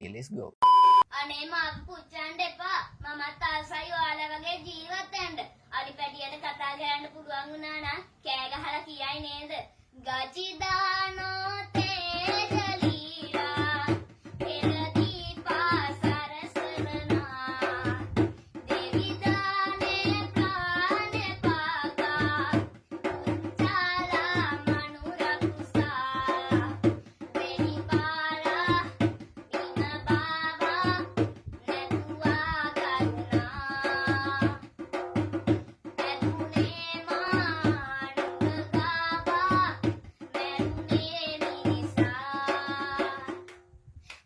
let's go. අනේ මාව පුච්චන්න එපා. මමත් ආසයි ඔයාලා වගේ ජීවත් වෙන්න. අලි පැටියට කතා කරන්න පුළුවන් වුණා නම් කෑ ගහලා කියයි නේද? ගජිදානෝ තේජලීලා එළදී පාසරසනා දෙවිදානේ ප්‍රාණේ පාගා උච්චාලා මනුරකුසා වෙනි බාලා ඉන බාවා නැතුවා කරුණා ඇතුනේ මානුගාවා මැරුනේ මිනිසා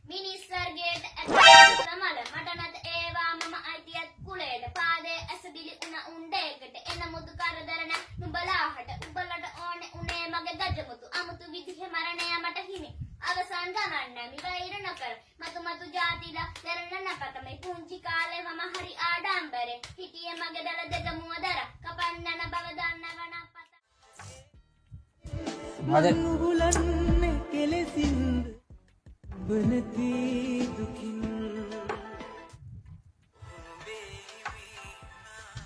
මිනිස් වර්ගයට ඇතුළත් මල මට නැත ඒවා මම අයිතියත් කුලේට පාදේ ඇසබිලි උන උණ්ඩේකට එන මුදු කරදර නැ නුඹලාහට උඹලට ඕනේ උනේ මගේ ගජමුතු අමුතු විදිහේ මරණය මට හිමි අවසන් ගමන් නැමි වෛර නොකර මතු ජාතිලා දරන නැපත මේ පුංචි කාලේ මම හරි ආඩම්බරේ හිටියේ මගේ දල දෙක මුවදර කපන්නන බව දන්නව නපත මනුහුලන්නේ කෙලෙසින්ද වනති දුකින්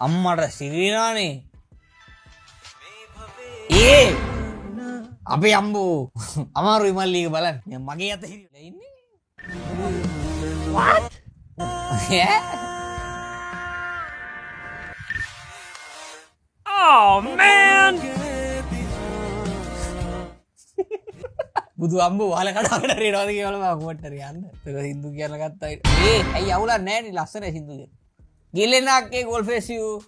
අම්මට සිරිනානේ ඒ අපේ අම්බෝ අමාරුයි මල්ලික බලන්න මගේ අත හිරිලා ඉන්නේ what oh man බුදු අම්බෝ වහල කඩාගෙන රේනවාද කියලා මම කොට්ටර යන්න ඒක හින්දු කියලා ගත්තා ඇයි අවුලක් නැහැ නේ ලස්සන හින්දු කියන ගිලෙනාක්කේ ගෝල් ෆේස් යූ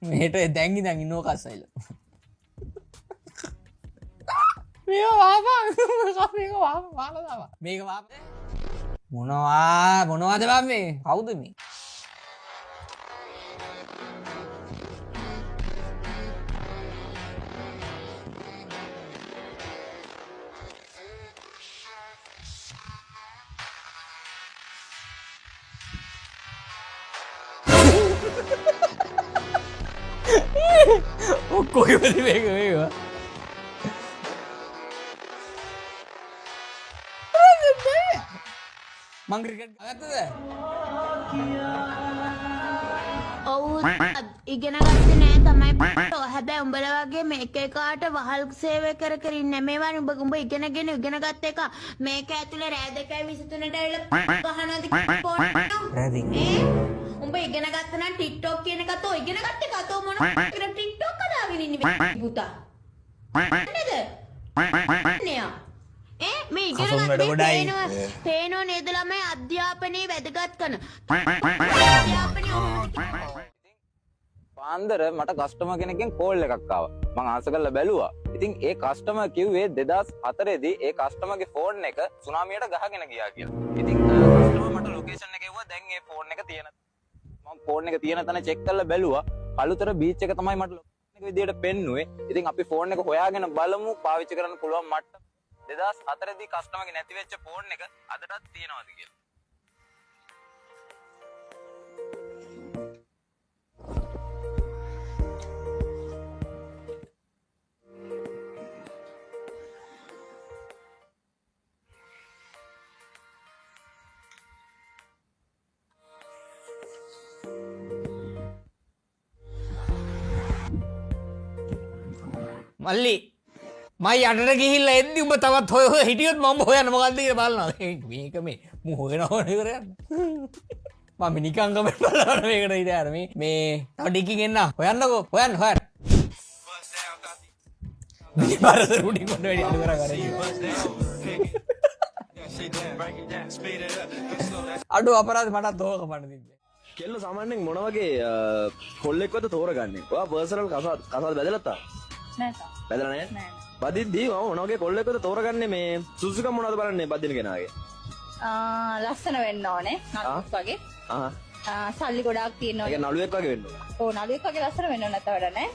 මේට දැන් ඉඳන් ඉන්නෝ කස්සයිල මේක වාපා මේක වාපා මොනවාද බම් මේ කවුද මේ කොයි වද මේක මේවා මං ක්‍රිකට් ගත්තද ඔව් ඉගෙන ගත්තේ නෑ තමයි හැබැයි උඹලා වගේ මේක එකාට වහල් සේවය කර කර ඉන්නේ මේවා උඹ ඉගෙන ගත්ත එක මේක ඇතුලේ රෑ 2:23ට ඇවිල්ලා ගහනවාද උඹ ඉගෙන ගත්ත නම් TikTok කියන එකත් ඔය ඉගෙන ගත්ත එක අතෝ මොන කියලා TikTok කදාගෙන ඉන්නේ පුතා නේද නෑ මේ ඉගෙන ගන්න පේනව නේද ළමයි අධ්‍යාපනයේ වැදගත්කම පාන්දර මට කස්ටමර් කෙනෙක්ගෙන් කෝල් එකක් ආවා. මම ආන්සර් කරලා බැලුවා. ඉතින් ඒ කස්ටමර් කිව්වේ 2004 දී ඒ කස්ටමර්ගේ ෆෝන් එක සුනාමියට ගහගෙන ගියා කියලා. ඉතින් කස්ටමර් මට ලොකේෂන් එක කිව්වා දැන් ඒ ෆෝන් එක තියෙන. මම ෆෝන් එක තියෙන තැන චෙක් කරලා බැලුවා. කළුතර බීච් එක තමයි මට ලොකේෂන් එක විදියට පෙන්නුවේ. ඉතින් අපි ෆෝන් එක හොයාගෙන බලමු පාවිච්චි කරන්න පුළුවන් මට්ටම 2004 දී කස්ටමර්ගේ නැති වෙච්ච ෆෝන් එක අදටත් තියෙනවද කියලා. මල්ලි මයි යටට ගිහිල්ලා එද්දි උඹ තවත් හොය හිටියොත් මම හොයන්න මොකද්ද කියලා බලනවා මේක මේ මු හොයනවනේ කරන්නේ මම නිකන් කමෙන්ට් බලනවා මේකට ඉතින් අර මේ තව ඩිකින් එන්න හොයන්නකෝ හොයන්න මේ බාරද රුඩි කොට වැඩි අඩු කරා කරේ අඩු අපරාධ මටත් ඕක පණ තිබ්බේ කෙල්ල සාමාන්‍යයෙන් මොන වගේ කොල්ලෙක්වද තෝරගන්නේ ඔයා පර්සනල් කසාද බැදලා තා නෑ තා බැදලා නෑ බදිද්දී මම මොන වගේ කොල්ලෙක්වද තෝරගන්නේ මේ සුසුකම් මොනවද බලන්නේ බදින කෙනාගේ ලස්සන වෙන්න ඕනේ නළුවෙක් වගේ සල්ලි ගොඩාක් තියෙන්න ඕනේ ඒක නළුවෙක් වගේ වෙන්න ඕනේ ඔව් නළුවෙක් වගේ ලස්සන වෙන්න ඕනේ නැත්නම් වැඩ නෑ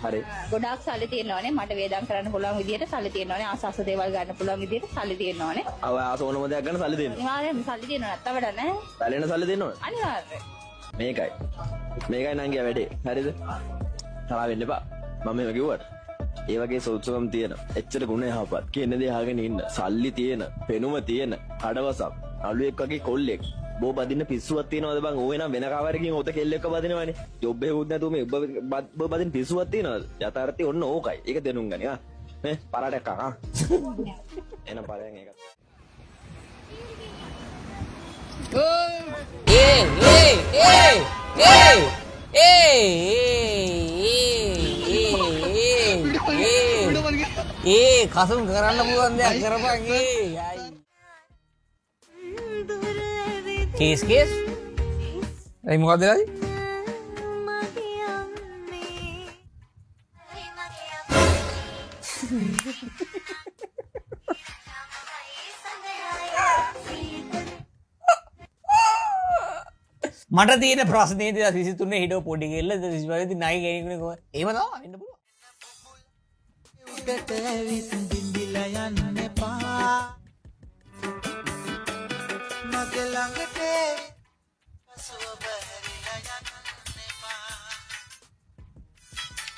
හරි ගොඩාක් සල්ලි තියෙන්න ඕනේ මට වේදම් කරන්න පුළුවන් විදියට සල්ලි තියෙන්න ඕනේ ආසස් දේවල් ගන්න පුළුවන් විදියට සල්ලි තියෙන්න ඕනේ අව ආස ඕනම දෙයක් ගන්න සල්ලි දෙන්න අනිවාර්යයෙන්ම සල්ලි තියෙන්න නැත්නම් වැඩ නෑ සල්ලි සල්ලි දෙන්න ඕනේ අනිවාර්යයෙන් මේකයි නංගියා වැඩේ හරිද තරහ වෙන්න එපා මම මේව කිව්වට ඒ වගේ සෞත්සවම් තියෙන එච්චර ගුණ යහපත් කියන දේ අහගෙන ඉන්න සල්ලි තියෙන පෙනුම තියෙන කඩවසක් අලුවෙක් වගේ කොල්ලෙක් බෝ බදින්න පිස්සුවක් තියෙනවද බං ඕවේ නම් වෙන කාවරකින් ඔත කෙල්ලෙක්ව බදිනවනේ ජොබ් එකකුත් නැතුව මේ ඔබ බදින්න පිස්සුවක් තියෙනවද යථාර්ථය ඔන්න ඕකයි ඒක දෙනුම් ගන්නේ නේ පරාටක් එන පරයන් ඒක ඒ කසුම් කරන්න පුළුවන් දෙයක් කරපන් කේස් ඇයි මොකක්ද වෙලාද මට තියෙන ප්‍රශ්නේ 2023 හිටව පොඩි කෙල්ල 2022 නයි කෙනෙකුනේ කොහොමද එහෙම තමයි වෙන්න පුළුවන් උඩට ඇවිත් බින්දිලා යන්න එපා මගේ ළඟට පසුව බහැරිලා යන්න එපා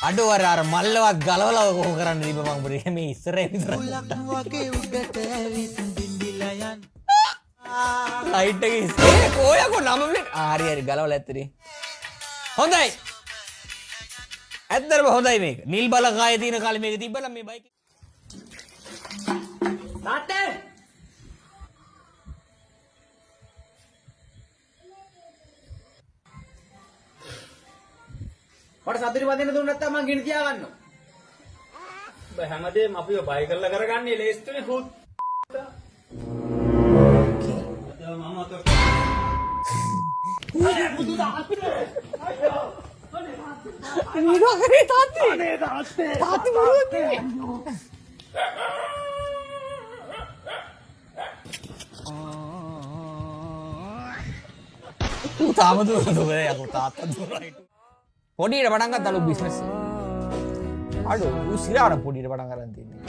අඩුවර අර මල්ලවත් ගලවලා කොහොම කරන්න දීප මම බරේ මේ ඉස්සරේ විතර උලක් වගේ උඩට ඇවිත් බින්දිලා යන්න ලයිට් එක ඉස්සේ කොයකෝ 9 මිනිත් හරි ගලවලා ඇත්තේ හොඳයි ඇත්තටම හොඳයි මේක නිල් බලකායේ තියෙන කාලේ මේක තිබ්බනම් මේ බයික් තාත්තේ මට සතුටු වදින්න දුන්න නැත්නම් මං ගිනි තියාගන්නවා. ඔබ හැමදේම අපිව බය කරලා කරගන්නේ ලේස්තුනේ හුත්. පොඩියට පටන් ගත්තා බිස්නස් අඩු ඌ සිරාට පොඩියට පටන් ගන්න තියෙන්නේ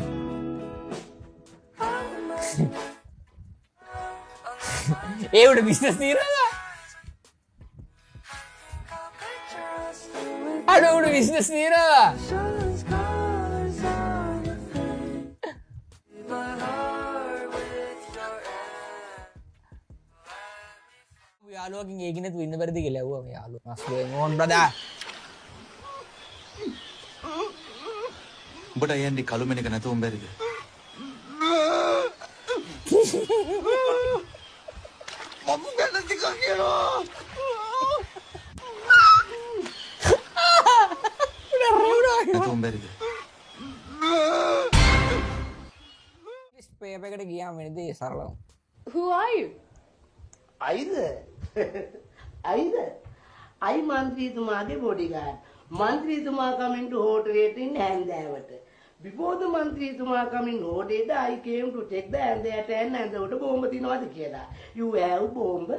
ඒ උඩ බිස්නස් තියෙනවා අඩු උඩ බිස්නස් තියෙනවා යාළුවකින් ඒකින් නැතුව ඉන්න බැරිද කියලා ඇහුවා මේ යාළුවා මස්ලේ මොන් බ්‍රදර් උඹට යන්නේ කළුමෙනක නැතුවම බැරිද? මම ගැන ටිකක් කියනවා. නැතුවම බැරිද? ස්පේ එකකට ගියාම වෙනදී සරලව. Who are you? Aida, I මන්ත්‍රීතුමාගේ bodyguard. මන්ත්‍රීතුමා coming to hotel in Handawata. Before the මන්ත්‍රීතුමා coming hotel, I came to take the Handawata and the bomb. You have bomb?